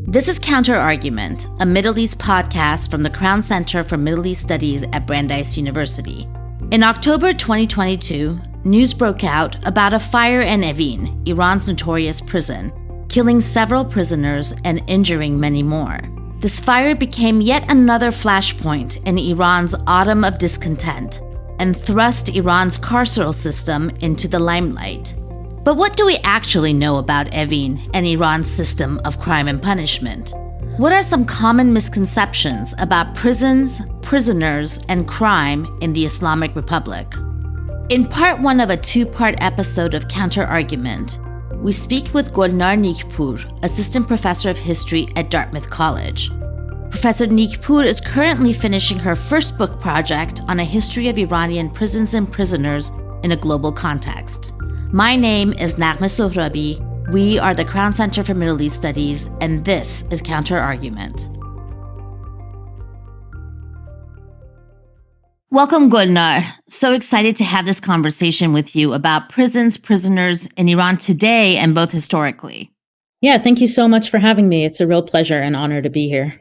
This is Counter-Argument, a Middle East podcast from the Crown Center for Middle East Studies at Brandeis University. In October 2022, news broke out about a fire in Evin, Iran's notorious prison, killing several prisoners and injuring many more. This fire became yet another flashpoint in Iran's autumn of discontent and thrust Iran's carceral system into the limelight. But what do we actually know about Evin and Iran's system of crime and punishment? What are some common misconceptions about prisons, prisoners, and crime in the Islamic Republic? In part one of a two-part episode of Counter-Argument, we speak with Golnar Nikpour, assistant professor of history at Dartmouth College. Professor Nikpour is currently finishing her first book project on a history of Iranian prisons and prisoners in a global context. My name is Naghmeh Sohrabi. We are the Crown Center for Middle East Studies, and this is Counter-Argument. Welcome, Golnar. So excited to have this conversation with you about prisons, prisoners in Iran today and both historically. Yeah, thank you so much for having me. It's a real pleasure and honor to be here.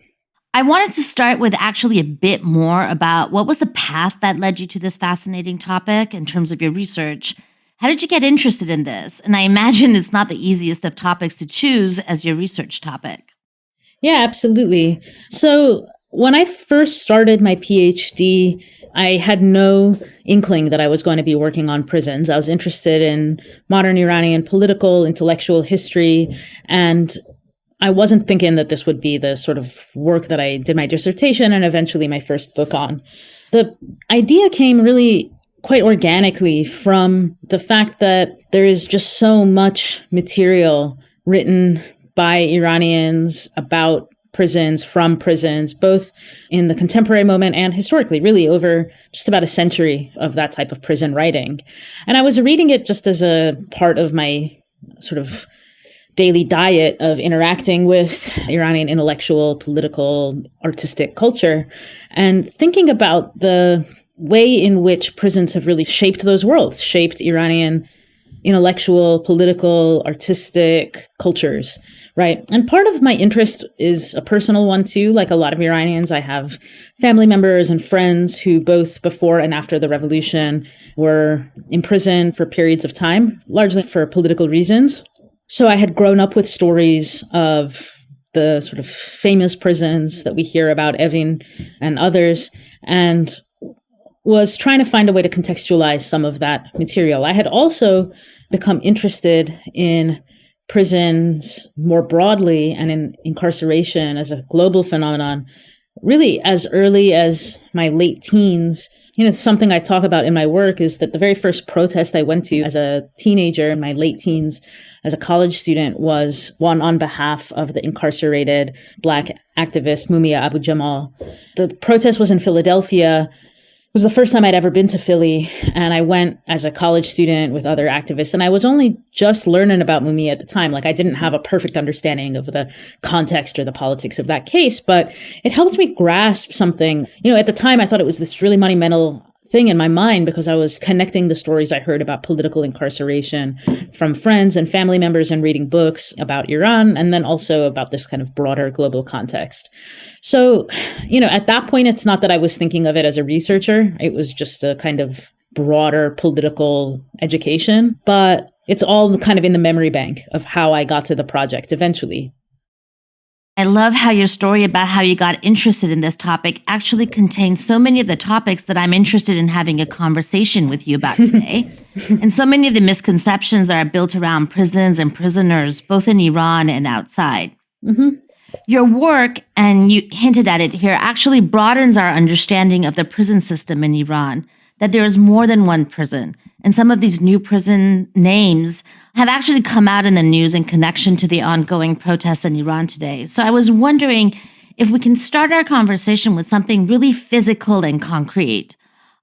I wanted to start with actually a bit more about what was the path that led you to this fascinating topic in terms of your research. How did you get interested in this? And I imagine it's not the easiest of topics to choose as your research topic. Yeah, absolutely. So when I first started my PhD, I had no inkling that I was going to be working on prisons. I was interested in modern Iranian political, intellectual history, and I wasn't thinking that this would be the sort of work that I did my dissertation and eventually my first book on. The idea came really quite organically from the fact that there is just so much material written by Iranians about prisons, from prisons, both in the contemporary moment and historically, really over just about a century of that type of prison writing. And I was reading it just as a part of my sort of daily diet of interacting with Iranian intellectual, political, artistic culture, and thinking about the way in which prisons have really shaped those worlds, shaped Iranian intellectual, political, artistic cultures, right? And part of my interest is a personal one too. Like a lot of Iranians, I have family members and friends who both before and after the revolution were in prison for periods of time, largely for political reasons. So I had grown up with stories of the sort of famous prisons that we hear about, Evin and others, and was trying to find a way to contextualize some of that material. I had also become interested in prisons more broadly and in incarceration as a global phenomenon, really as early as my late teens. Something I talk about in my work is that the very first protest I went to as a teenager in my late teens, as a college student, was one on behalf of the incarcerated Black activist Mumia Abu Jamal. The protest was in Philadelphia. It was the first time I'd ever been to Philly, and I went as a college student with other activists, and I was only just learning about Mumia at the time. Like, I didn't have a perfect understanding of the context or the politics of that case, but it helped me grasp something. At the time, I thought it was this really monumental thing in my mind because I was connecting the stories I heard about political incarceration from friends and family members and reading books about Iran, and then also about this kind of broader global context. So, at that point, it's not that I was thinking of it as a researcher. It was just a kind of broader political education, but it's all kind of in the memory bank of how I got to the project eventually. I love how your story about how you got interested in this topic actually contains so many of the topics that I'm interested in having a conversation with you about today. And so many of the misconceptions that are built around prisons and prisoners, both in Iran and outside. Mm-hmm. Your work, and you hinted at it here, actually broadens our understanding of the prison system in Iran, that there is more than one prison. And some of these new prison names have actually come out in the news in connection to the ongoing protests in Iran today. So I was wondering if we can start our conversation with something really physical and concrete,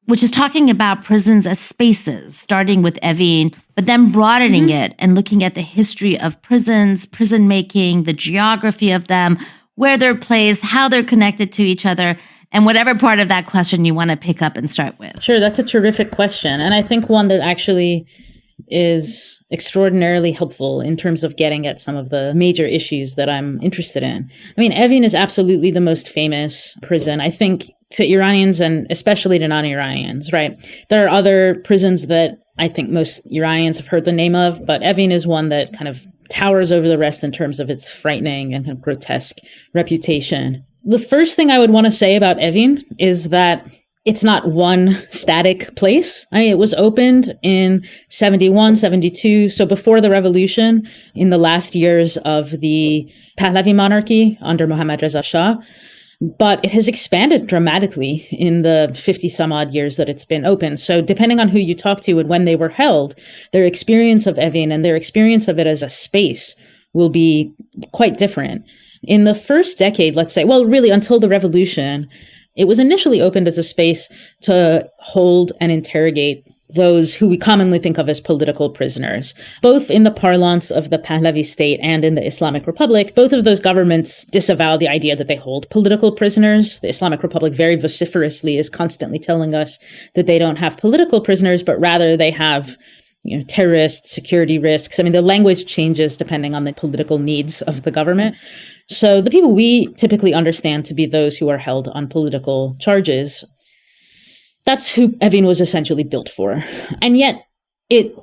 which is talking about prisons as spaces, starting with Evin, but then broadening it and looking at the history of prisons, prison making, the geography of them, where they're placed, how they're connected to each other, and whatever part of that question you want to pick up and start with. Sure, that's a terrific question. And I think one that actually is extraordinarily helpful in terms of getting at some of the major issues that I'm interested in. I mean, Evin is absolutely the most famous prison, I think, to Iranians and especially to non-Iranians, right? There are other prisons that I think most Iranians have heard the name of, but Evin is one that kind of towers over the rest in terms of its frightening and kind of grotesque reputation. The first thing I would want to say about Evin is that it's not one static place. I mean, it was opened in 71, 72. So before the revolution, in the last years of the Pahlavi monarchy under Mohammad Reza Shah. But it has expanded dramatically in the 50 some odd years that it's been open. So depending on who you talk to and when they were held, their experience of Evin and their experience of it as a space will be quite different. In the first decade, let's say, well, really until the revolution, it was initially opened as a space to hold and interrogate those who we commonly think of as political prisoners, both in the parlance of the Pahlavi state and in the Islamic Republic. Both of those governments disavow the idea that they hold political prisoners. The Islamic Republic very vociferously is constantly telling us that they don't have political prisoners, but rather they have terrorist security risks. I mean, the language changes depending on the political needs of the government. So the people we typically understand to be those who are held on political charges, that's who Evin was essentially built for. And yet it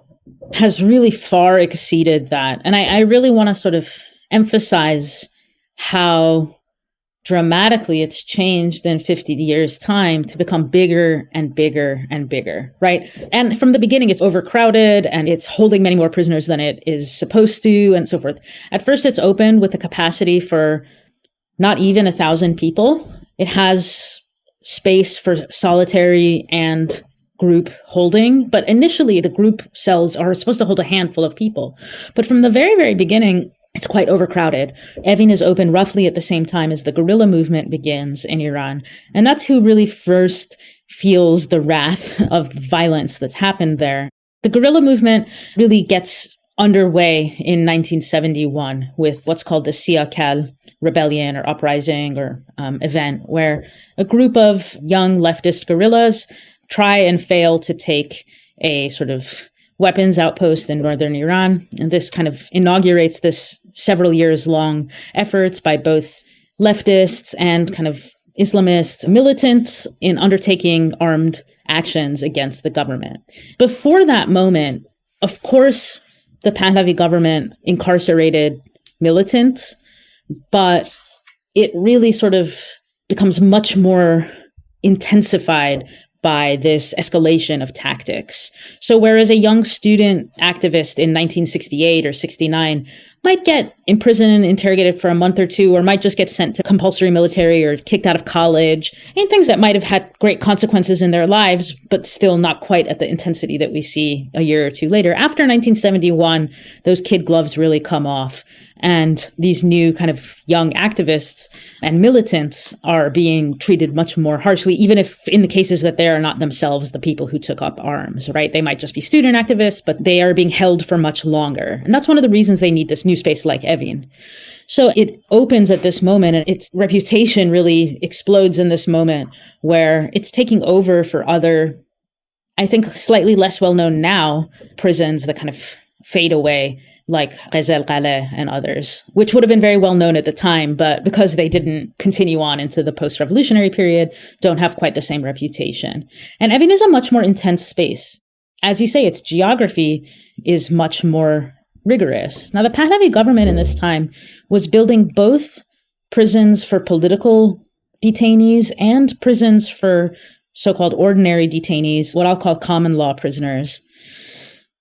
has really far exceeded that. And I really want to sort of emphasize how dramatically it's changed in 50 years' time to become bigger and bigger and bigger, right? And from the beginning, it's overcrowded and it's holding many more prisoners than it is supposed to and so forth. At first, it's opened with a capacity for not even 1,000 people. It has space for solitary and group holding, but initially the group cells are supposed to hold a handful of people. But from the very, very beginning, it's quite overcrowded. Evin is open roughly at the same time as the guerrilla movement begins in Iran. And that's who really first feels the wrath of violence that's happened there. The guerrilla movement really gets underway in 1971 with what's called the Siyakal rebellion or uprising or event, where a group of young leftist guerrillas try and fail to take a sort of weapons outpost in northern Iran. And this kind of inaugurates this several years long efforts by both leftists and kind of Islamist militants in undertaking armed actions against the government. Before that moment, of course, the Pahlavi government incarcerated militants, but it really sort of becomes much more intensified by this escalation of tactics. So whereas a young student activist in 1968 or 69 might get imprisoned and interrogated for a month or two, or might just get sent to compulsory military or kicked out of college, and things that might have had great consequences in their lives, but still not quite at the intensity that we see a year or two later. After 1971, those kid gloves really come off. And these new kind of young activists and militants are being treated much more harshly, even if in the cases that they are not themselves the people who took up arms, right? They might just be student activists, but they are being held for much longer. And that's one of the reasons they need this new space like Evin. So it opens at this moment, and its reputation really explodes in this moment where it's taking over for other, I think, slightly less well-known now prisons that kind of fade away, like Ghazel Qaleh and others, which would have been very well known at the time, but because they didn't continue on into the post-revolutionary period, don't have quite the same reputation. And Evin is a much more intense space. As you say, its geography is much more rigorous. Now, the Pahlavi government in this time was building both prisons for political detainees and prisons for so-called ordinary detainees, what I'll call common law prisoners.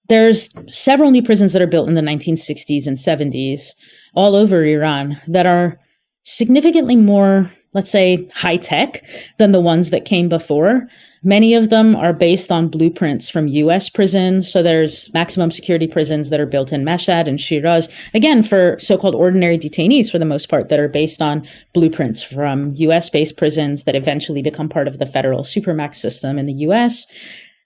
There's several new prisons that are built in the 1960s and 70s all over Iran that are significantly more, let's say, high-tech than the ones that came before. Many of them are based on blueprints from U.S. prisons. So there's maximum security prisons that are built in Mashhad and Shiraz, again, for so-called ordinary detainees for the most part, that are based on blueprints from U.S.-based prisons that eventually become part of the federal supermax system in the U.S.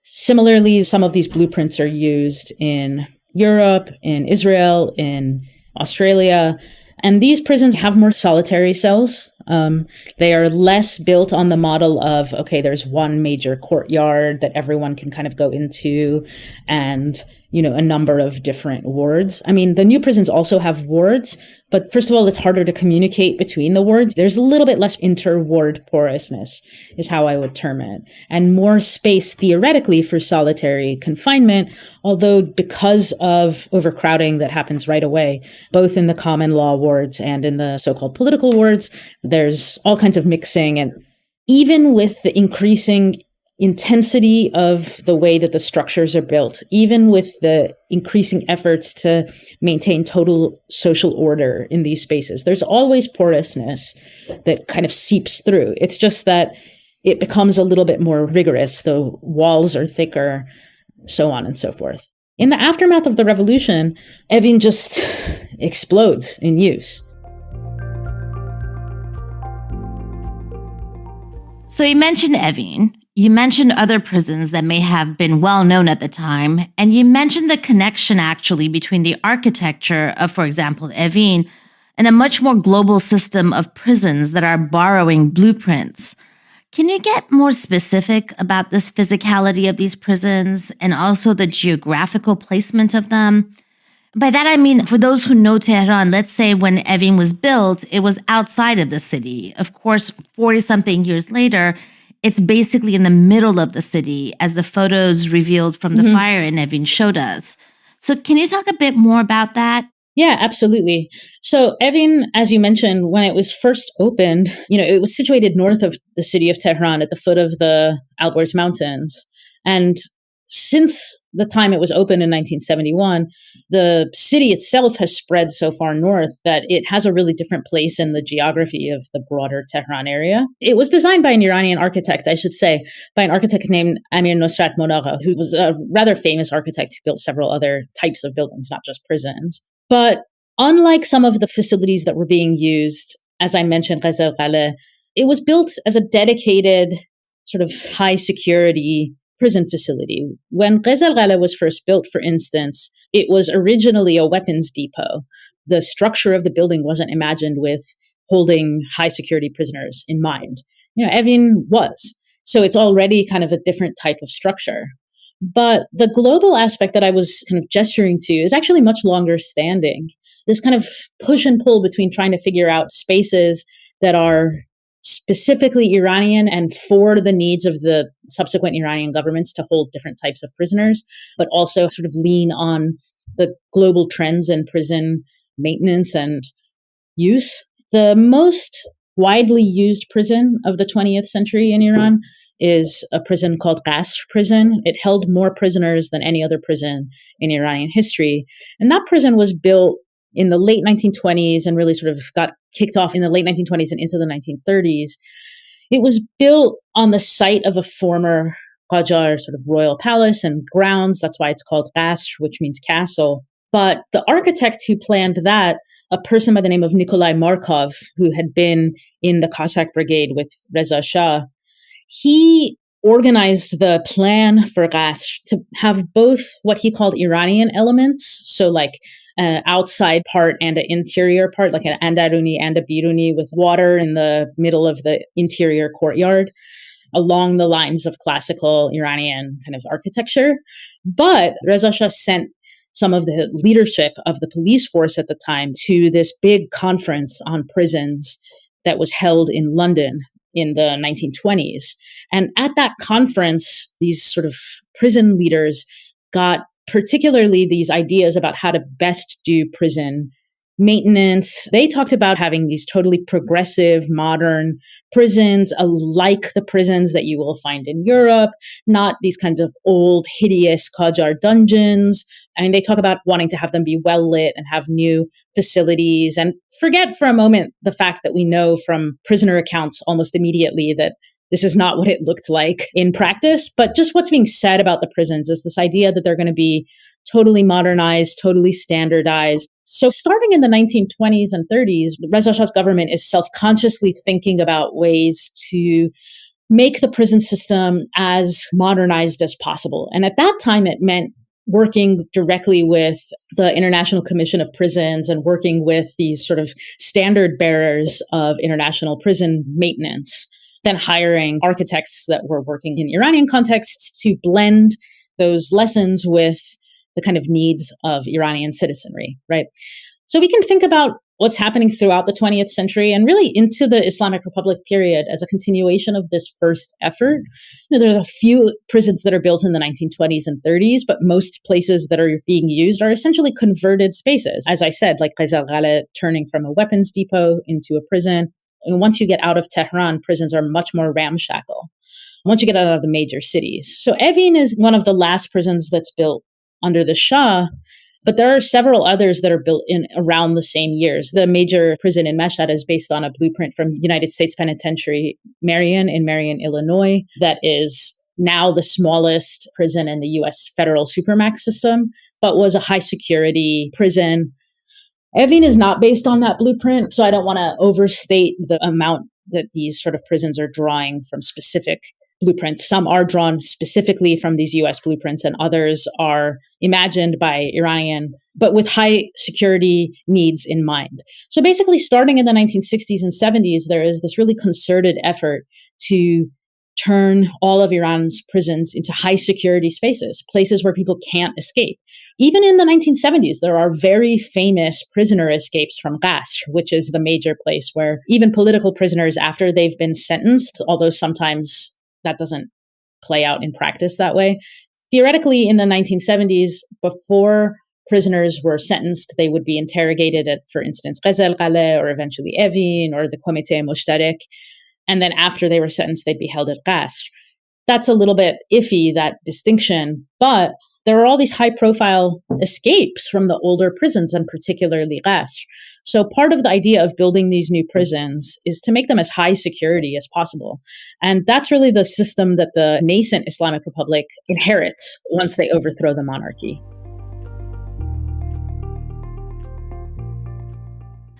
Similarly, some of these blueprints are used in Europe, in Israel, in Australia, and these prisons have more solitary cells. They are less built on the model of, okay, there's one major courtyard that everyone can kind of go into, and a number of different wards. I mean, the new prisons also have wards, but first of all, it's harder to communicate between the wards. There's a little bit less inter-ward porousness, is how I would term it, and more space theoretically for solitary confinement, although because of overcrowding that happens right away, both in the common law wards and in the so-called political wards, there's all kinds of mixing. And even with the increasing intensity of the way that the structures are built, even with the increasing efforts to maintain total social order in these spaces, there's always porousness that kind of seeps through. It's just that it becomes a little bit more rigorous. The walls are thicker, so on and so forth. In the aftermath of the revolution, Evin just explodes in use. So you mentioned Evin. You mentioned other prisons that may have been well known at the time, and you mentioned the connection actually between the architecture of, for example, Evin, and a much more global system of prisons that are borrowing blueprints. Can you get more specific about this physicality of these prisons and also the geographical placement of them? By that, I mean, for those who know Tehran, let's say when Evin was built, it was outside of the city. Of course, 40-something years later, it's basically in the middle of the city, as the photos revealed from the fire in Evin showed us. So can you talk a bit more about that? Yeah, absolutely. So Evin, as you mentioned, when it was first opened, it was situated north of the city of Tehran at the foot of the Alborz Mountains. And since the time it was opened in 1971, the city itself has spread so far north that it has a really different place in the geography of the broader Tehran area. It was designed by an Iranian architect, I should say, by an architect named Amir Nosrat Monagha, who was a rather famous architect who built several other types of buildings, not just prisons. But unlike some of the facilities that were being used, as I mentioned, Ghaz al-Qaleh, it was built as a dedicated sort of high security prison facility. When Ghaz al-Qaleh was first built, for instance, it was originally a weapons depot. The structure of the building wasn't imagined with holding high security prisoners in mind. Evin was. So it's already kind of a different type of structure. But the global aspect that I was kind of gesturing to is actually much longer standing. This kind of push and pull between trying to figure out spaces that are specifically Iranian and for the needs of the subsequent Iranian governments to hold different types of prisoners, but also sort of lean on the global trends in prison maintenance and use. The most widely used prison of the 20th century in Iran is a prison called Qasr prison. It held more prisoners than any other prison in Iranian history. And that prison was built in the late 1920s and really sort of got kicked off in the late 1920s and into the 1930s. It was built on the site of a former Qajar sort of royal palace and grounds. That's why it's called Qasr, which means castle. But the architect who planned that, a person by the name of Nikolai Markov, who had been in the Cossack Brigade with Reza Shah, he organized the plan for Qasr to have both what he called Iranian elements, so like an outside part and an interior part, like an andaruni and a biruni with water in the middle of the interior courtyard, along the lines of classical Iranian kind of architecture. But Reza Shah sent some of the leadership of the police force at the time to this big conference on prisons that was held in London in the 1920s. And at that conference, these sort of prison leaders got particularly these ideas about how to best do prison maintenance. They talked about having these totally progressive, modern prisons, like the prisons that you will find in Europe, not these kinds of old, hideous Qajar dungeons. I mean, they talk about wanting to have them be well lit and have new facilities, and forget for a moment the fact that we know from prisoner accounts almost immediately that this is not what it looked like in practice. But just what's being said about the prisons is this idea that they're going to be totally modernized, totally standardized. So starting in the 1920s and 30s, Reza Shah's government is self-consciously thinking about ways to make the prison system as modernized as possible. And at that time, it meant working directly with the International Commission of Prisons and working with these sort of standard bearers of international prison maintenance, then hiring architects that were working in Iranian contexts to blend those lessons with the kind of needs of Iranian citizenry, right? So we can think about what's happening throughout the 20th century and really into the Islamic Republic period as a continuation of this first effort. There's a few prisons that are built in the 1920s and 30s, but most places that are being used are essentially converted spaces. As I said, like Qais al-Ghala turning from a weapons depot into a prison. And once you get out of Tehran, prisons are much more ramshackle once you get out of the major cities. So Evin is one of the last prisons that's built under the Shah, but there are several others that are built in around the same years. The major prison in Mashhad is based on a blueprint from United States Penitentiary Marion in Marion, Illinois, that is now the smallest prison in the U.S. federal supermax system, but was a high security prison. Evin is not based on that blueprint, so I don't want to overstate the amount that these sort of prisons are drawing from specific blueprints. Some are drawn specifically from these US blueprints and others are imagined by Iranian, but with high security needs in mind. So basically, starting in the 1960s and 70s, there is this really concerted effort to turn all of Iran's prisons into high security spaces, places where people can't escape. Even in the 1970s, there are very famous prisoner escapes from Qasr, which is the major place where even political prisoners, after they've been sentenced, although sometimes that doesn't play out in practice that way. Theoretically, in the 1970s, before prisoners were sentenced, they would be interrogated at, for instance, Qais al-Ghala or eventually Evin or the Comité Mushtarek. And then after they were sentenced, they'd be held at Qasr. That's a little bit iffy, that distinction, but there are all these high-profile escapes from the older prisons, and particularly Qasr. So part of the idea of building these new prisons is to make them as high security as possible. And that's really the system that the nascent Islamic Republic inherits once they overthrow the monarchy.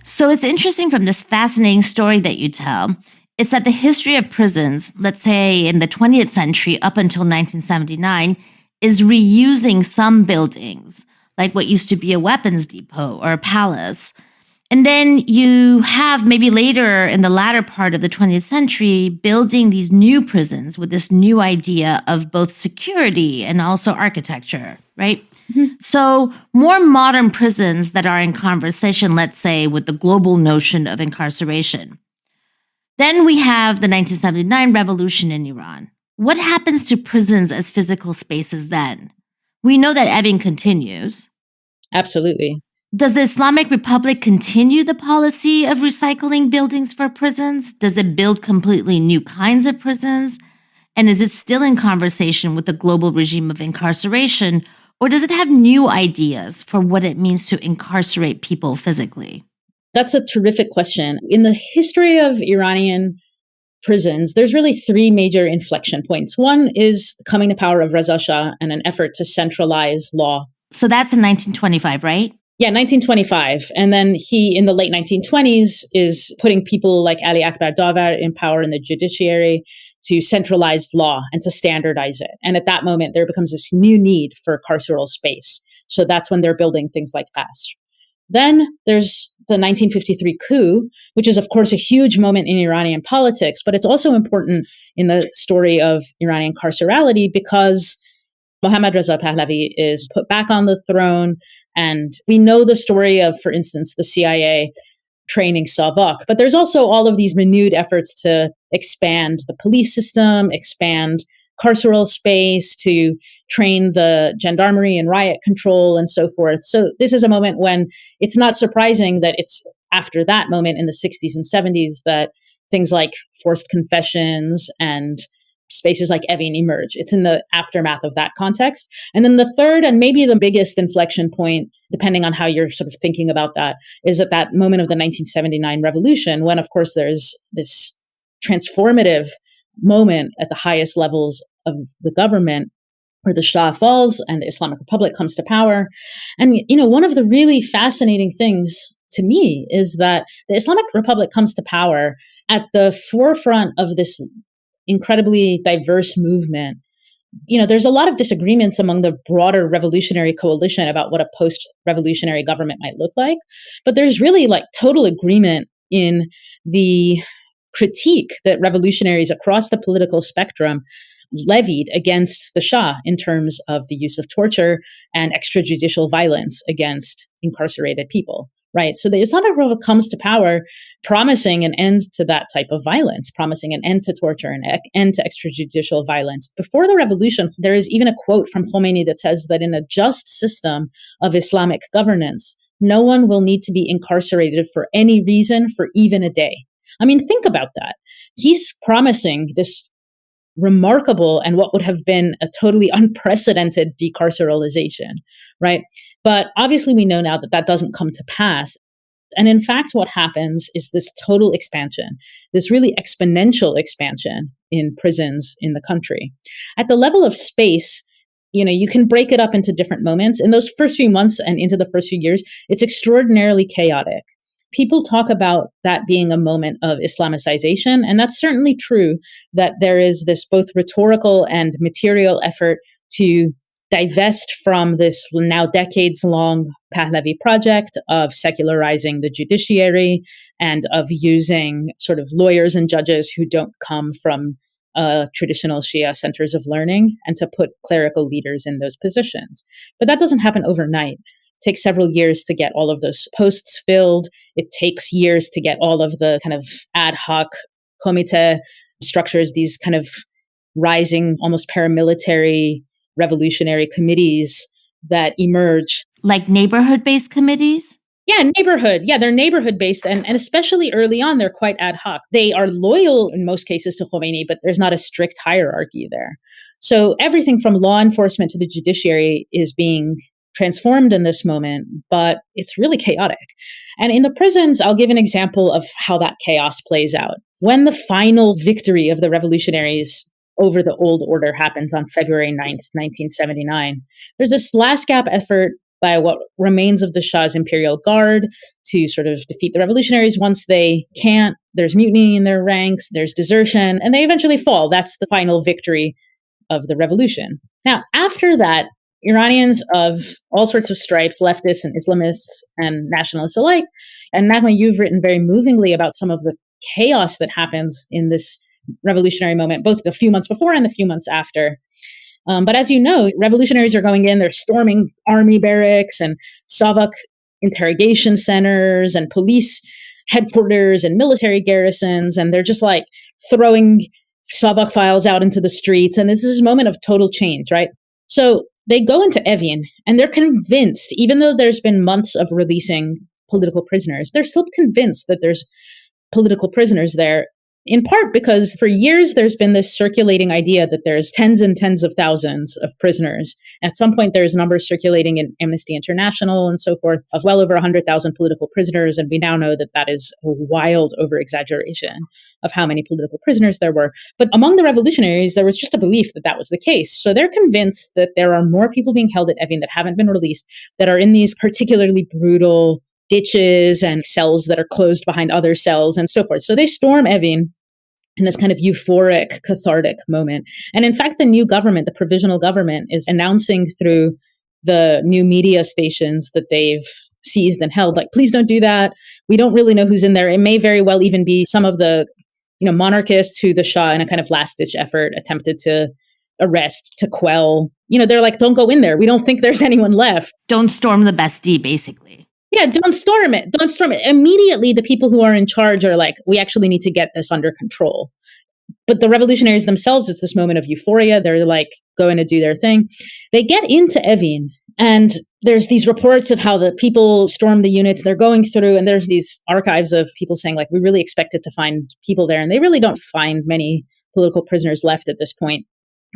So it's interesting from this fascinating story that you tell. It's that the history of prisons, let's say in the 20th century up until 1979, is reusing some buildings, like what used to be a weapons depot or a palace. And then you have maybe later in the latter part of the 20th century, building these new prisons with this new idea of both security and also architecture, right? Mm-hmm. So more modern prisons that are in conversation, let's say, with the global notion of incarceration. Then we have the 1979 revolution in Iran. What happens to prisons as physical spaces then? We know that Evin continues. Absolutely. Does the Islamic Republic continue the policy of recycling buildings for prisons? Does it build completely new kinds of prisons? And is it still in conversation with the global regime of incarceration? Or does it have new ideas for what it means to incarcerate people physically? That's a terrific question. In the history of Iranian prisons, there's really three major inflection points. One is the coming to power of Reza Shah and an effort to centralize law. So that's in 1925, right? Yeah, 1925. And then he, in the late 1920s, is putting people like Ali Akbar Davar in power in the judiciary to centralize law and to standardize it. And at that moment, there becomes this new need for carceral space. So that's when they're building things like Qasr. Then there's the 1953 coup, which is, of course, a huge moment in Iranian politics, but it's also important in the story of Iranian carcerality because Mohammad Reza Pahlavi is put back on the throne. And we know the story of, for instance, the CIA training Savak. But there's also all of these renewed efforts to expand the police system, expand carceral space, to train the gendarmerie and riot control and so forth. So this is a moment when it's not surprising that it's after that moment in the 60s and 70s that things like forced confessions and spaces like Evin emerge. It's in the aftermath of that context. And then the third and maybe the biggest inflection point, depending on how you're sort of thinking about that, is at that moment of the 1979 revolution, when, of course, there's this transformative moment at the highest levels of the government where the Shah falls and the Islamic Republic comes to power. And, one of the really fascinating things to me is that the Islamic Republic comes to power at the forefront of this incredibly diverse movement. There's a lot of disagreements among the broader revolutionary coalition about what a post-revolutionary government might look like. But there's really total agreement in the critique that revolutionaries across the political spectrum levied against the Shah in terms of the use of torture and extrajudicial violence against incarcerated people, right? So the Islamic Republic comes to power promising an end to that type of violence, promising an end to torture, an end to extrajudicial violence. Before the revolution, there is even a quote from Khomeini that says that in a just system of Islamic governance, no one will need to be incarcerated for any reason for even a day. I mean, think about that. He's promising this remarkable and what would have been a totally unprecedented decarceralization, right? But obviously we know now that that doesn't come to pass. And in fact, what happens is this total expansion, this really exponential expansion in prisons in the country. At the level of space, you can break it up into different moments. In those first few months and into the first few years, it's extraordinarily chaotic. People talk about that being a moment of Islamicization, and that's certainly true, that there is this both rhetorical and material effort to divest from this now decades-long Pahlavi project of secularizing the judiciary and of using sort of lawyers and judges who don't come from traditional Shia centers of learning and to put clerical leaders in those positions. But that doesn't happen overnight. Takes several years to get all of those posts filled. It takes years to get all of the kind of ad hoc comité structures, these kind of rising, almost paramilitary revolutionary committees that emerge. Like neighborhood-based committees? Yeah, neighborhood. Yeah, they're neighborhood-based. And especially early on, they're quite ad hoc. They are loyal in most cases to Khomeini, but there's not a strict hierarchy there. So everything from law enforcement to the judiciary is being transformed in this moment, but it's really chaotic. And in the prisons, I'll give an example of how that chaos plays out. When the final victory of the revolutionaries over the old order happens on February 9th, 1979, there's this last gap effort by what remains of the Shah's imperial guard to sort of defeat the revolutionaries. Once they can't, there's mutiny in their ranks, there's desertion, and they eventually fall. That's the final victory of the revolution. Now, after that, Iranians of all sorts of stripes, leftists and Islamists and nationalists alike. And Naghmeh, you've written very movingly about some of the chaos that happens in this revolutionary moment, both the few months before and the few months after. But as you know, revolutionaries are going in, they're storming army barracks and Savak interrogation centers and police headquarters and military garrisons. And they're just like throwing Savak files out into the streets. And this is a moment of total change, right? So they go into Evin and they're convinced, even though there's been months of releasing political prisoners, they're still convinced that there's political prisoners there, in part because for years there's been this circulating idea that there's tens and tens of thousands of prisoners. At some point, there's numbers circulating in Amnesty International and so forth of well over 100,000 political prisoners. And we now know that that is a wild over-exaggeration of how many political prisoners there were. But among the revolutionaries, there was just a belief that that was the case. So they're convinced that there are more people being held at Evin that haven't been released, that are in these particularly brutal ditches and cells that are closed behind other cells and so forth. So they storm Evin in this kind of euphoric, cathartic moment. And in fact, the new government, the provisional government, is announcing through the new media stations that they've seized and held, like, please don't do that. We don't really know who's in there. It may very well even be some of the, monarchists who the Shah, in a kind of last-ditch effort, attempted to arrest, to quell. They're like, don't go in there. We don't think there's anyone left. Don't storm the Bastille, basically. Yeah, don't storm it. Don't storm it. Immediately, the people who are in charge are like, we actually need to get this under control. But the revolutionaries themselves, it's this moment of euphoria. They're like going to do their thing. They get into Evin, and there's these reports of how the people storm the units. They're going through, and there's these archives of people saying, like, we really expected to find people there. And they really don't find many political prisoners left at this point.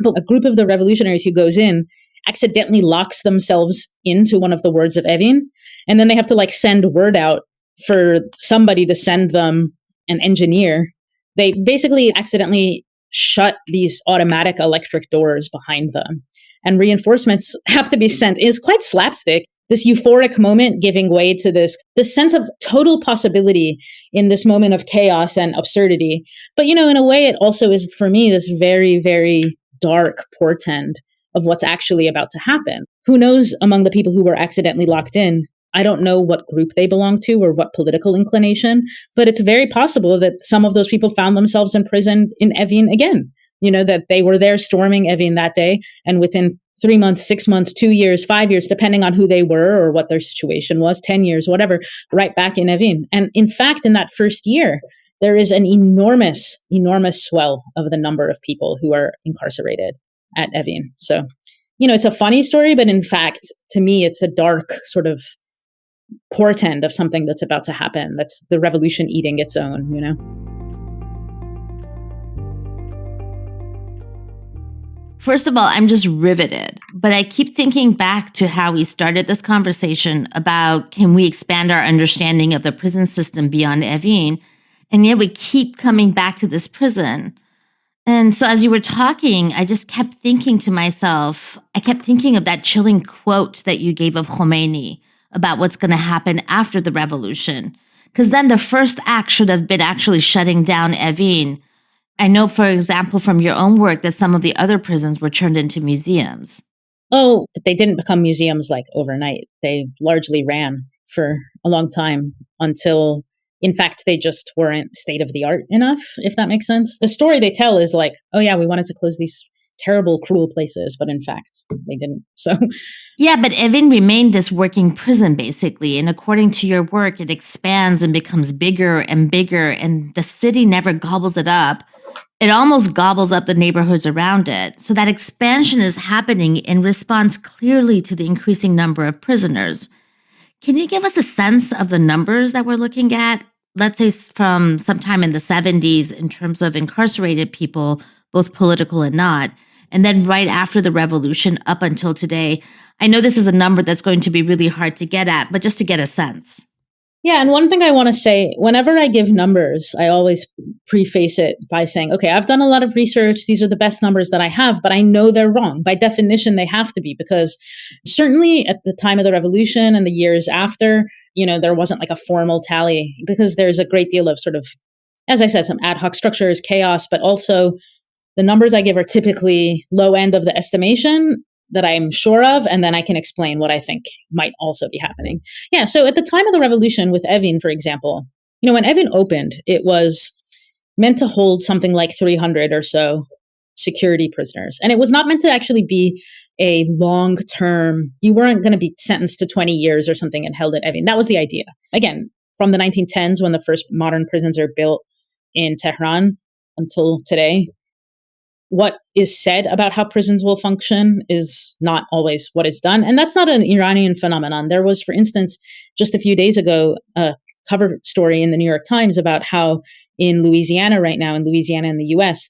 But a group of the revolutionaries who goes in accidentally locks themselves into one of the wards of Evin. And then they have to send word out for somebody to send them an engineer. They basically accidentally shut these automatic electric doors behind them. And reinforcements have to be sent. It's quite slapstick, this euphoric moment giving way to this sense of total possibility in this moment of chaos and absurdity. But, in a way, it also is, for me, this very, very dark portend of what's actually about to happen. Who knows among the people who were accidentally locked in? I don't know what group they belong to or what political inclination, but it's very possible that some of those people found themselves in prison in Evin again. that they were there storming Evin that day. And within 3 months, 6 months, 2 years, 5 years, depending on who they were or what their situation was, 10 years, whatever, right back in Evin. And in fact, in that first year, there is an enormous, enormous swell of the number of people who are incarcerated at Evin. So, it's a funny story, but in fact, to me, it's a dark sort of portend of something that's about to happen. That's the revolution eating its own, First of all, I'm just riveted, but I keep thinking back to how we started this conversation about can we expand our understanding of the prison system beyond Evin? And yet we keep coming back to this prison. And so as you were talking, I just kept thinking to myself, I kept thinking of that chilling quote that you gave of Khomeini about what's going to happen after the revolution. Because then the first act should have been actually shutting down Evin. I know, for example, from your own work that some of the other prisons were turned into museums. Oh, but they didn't become museums like overnight. They largely ran for a long time until, in fact, they just weren't state of the art enough, if that makes sense. The story they tell is like, oh yeah, we wanted to close these terrible, cruel places, but in fact, they didn't. So, yeah, but Evin remained this working prison, basically. And according to your work, it expands and becomes bigger and bigger, and the city never gobbles it up. It almost gobbles up the neighborhoods around it. So that expansion is happening in response clearly to the increasing number of prisoners. Can you give us a sense of the numbers that we're looking at? Let's say from sometime in the 70s in terms of incarcerated people, both political and not. And then right after the revolution up until today. I know this is a number that's going to be really hard to get at, but just to get a sense. Yeah. And one thing I want to say, whenever I give numbers, I always preface it by saying, okay, I've done a lot of research. These are the best numbers that I have, but I know they're wrong. By definition, they have to be, because certainly at the time of the revolution and the years after, there wasn't like a formal tally, because there's a great deal of sort of, as I said, some ad hoc structures, chaos, but also the numbers I give are typically low end of the estimation that I'm sure of, and then I can explain what I think might also be happening. Yeah, so at the time of the revolution with Evin, for example, when Evin opened, it was meant to hold something like 300 or so security prisoners. And it was not meant to actually be a long-term, you weren't going to be sentenced to 20 years or something and held at Evin. That was the idea. Again, from the 1910s, when the first modern prisons are built in Tehran until today, what is said about how prisons will function is not always what is done. And that's not an Iranian phenomenon. There was, for instance, just a few days ago, a cover story in the New York Times about how in Louisiana right now, in Louisiana in the US,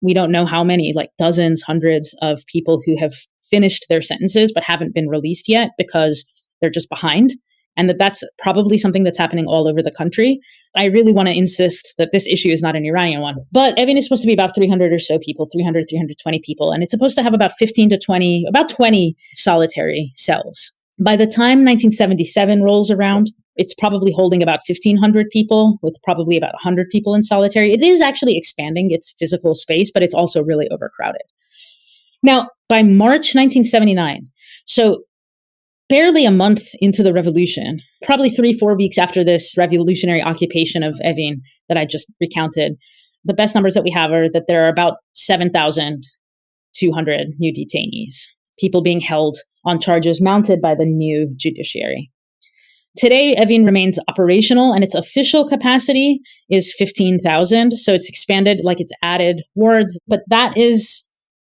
we don't know how many, like dozens, hundreds of people who have finished their sentences but haven't been released yet because they're just behind. And that's probably something that's happening all over the country. I really want to insist that this issue is not an Iranian one. But Evin is supposed to be about 300 or so people, 300, 320 people. And it's supposed to have about 20 solitary cells. By the time 1977 rolls around, it's probably holding about 1,500 people, with probably about 100 people in solitary. It is actually expanding its physical space, but it's also really overcrowded. Now, by March 1979, so barely a month into the revolution, probably 3-4 weeks after this revolutionary occupation of Evin that I just recounted, the best numbers that we have are that there are about 7,200 new detainees, people being held on charges mounted by the new judiciary. Today, Evin remains operational, and its official capacity is 15,000. So it's expanded, like it's added wards, but that is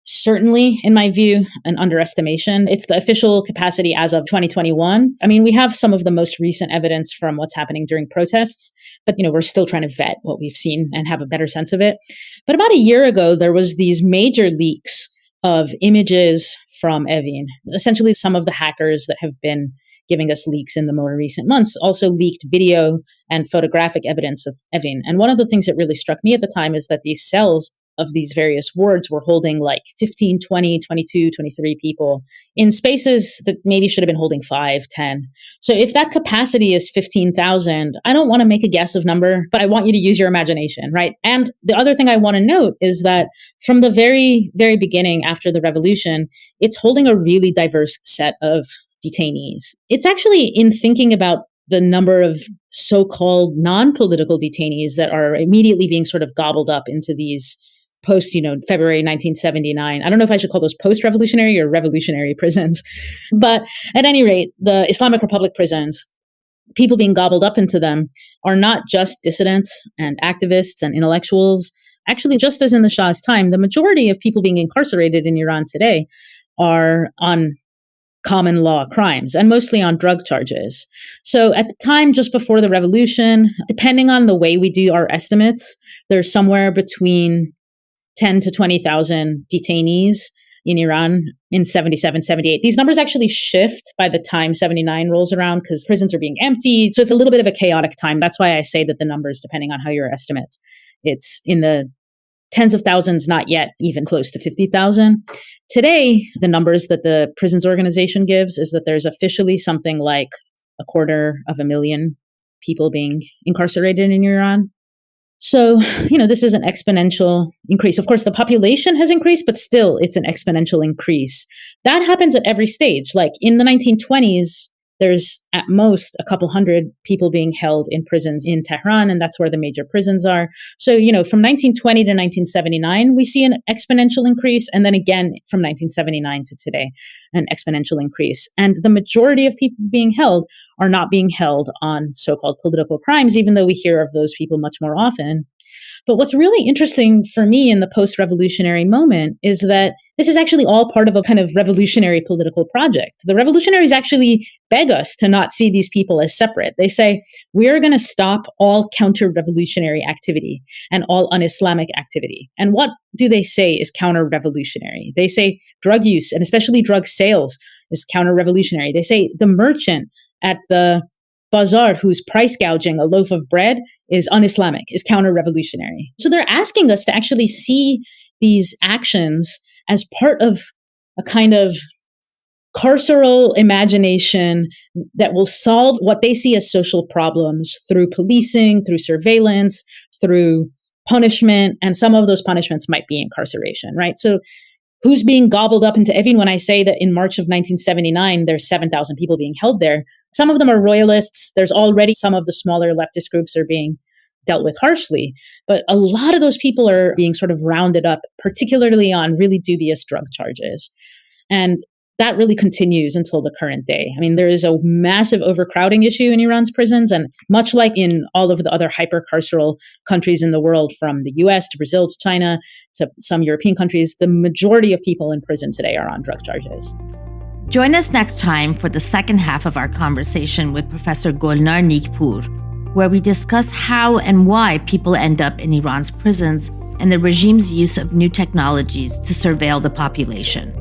certainly, in my view, an underestimation. It's the official capacity as of 2021. I mean, we have some of the most recent evidence from what's happening during protests, but we're still trying to vet what we've seen and have a better sense of it. But about a year ago, there was these major leaks of images from Evin. Essentially, some of the hackers that have been giving us leaks in the more recent months also leaked video and photographic evidence of Evin. And one of the things that really struck me at the time is that these cells of these various wards were holding like 15, 20, 22, 23 people in spaces that maybe should have been holding 5, 10. So if that capacity is 15,000, I don't want to make a guess of number, but I want you to use your imagination, right? And the other thing I want to note is that from the very, very beginning after the revolution, it's holding a really diverse set of detainees. It's actually in thinking about the number of so-called non-political detainees that are immediately being sort of gobbled up into these post, February 1979. I don't know if I should call those post-revolutionary or revolutionary prisons. But at any rate, the Islamic Republic prisons, people being gobbled up into them are not just dissidents and activists and intellectuals. Actually, just as in the Shah's time, the majority of people being incarcerated in Iran today are on common law crimes and mostly on drug charges. So at the time, just before the revolution, depending on the way we do our estimates, there's somewhere between 10 to 20,000 detainees in Iran in 77, 78. These numbers actually shift by the time 79 rolls around because prisons are being emptied. So it's a little bit of a chaotic time. That's why I say that the numbers, depending on how your estimates, it's in the tens of thousands, not yet even close to 50,000. Today, the numbers that the prisons organization gives is that there's officially something like 250,000 people being incarcerated in Iran. So, this is an exponential increase. Of course, the population has increased, but still it's an exponential increase. That happens at every stage. Like in the 1920s, there's at most a couple hundred people being held in prisons in Tehran, and that's where the major prisons are. So, from 1920 to 1979, we see an exponential increase. And then again, from 1979 to today, an exponential increase. And the majority of people being held are not being held on so-called political crimes, even though we hear of those people much more often. But what's really interesting for me in the post-revolutionary moment is that this is actually all part of a kind of revolutionary political project. The revolutionaries actually beg us to not see these people as separate. They say, we're going to stop all counter-revolutionary activity and all un-Islamic activity. And what do they say is counter-revolutionary? They say drug use, and especially drug sales, is counter-revolutionary. They say the merchant at the bazaar who's price gouging a loaf of bread is un-Islamic, is counter-revolutionary. So they're asking us to actually see these actions as part of a kind of carceral imagination that will solve what they see as social problems through policing, through surveillance, through punishment. And some of those punishments might be incarceration, right? So who's being gobbled up into Evin? When I say that in March of 1979, there's 7,000 people being held there, some of them are royalists. There's already some of the smaller leftist groups are being dealt with harshly. But a lot of those people are being sort of rounded up, particularly on really dubious drug charges. And that really continues until the current day. I mean, there is a massive overcrowding issue in Iran's prisons. And much like in all of the other hyper-carceral countries in the world, from the US to Brazil to China to some European countries, the majority of people in prison today are on drug charges. Join us next time for the second half of our conversation with Professor Golnar Nikpour, where we discuss how and why people end up in Iran's prisons and the regime's use of new technologies to surveil the population.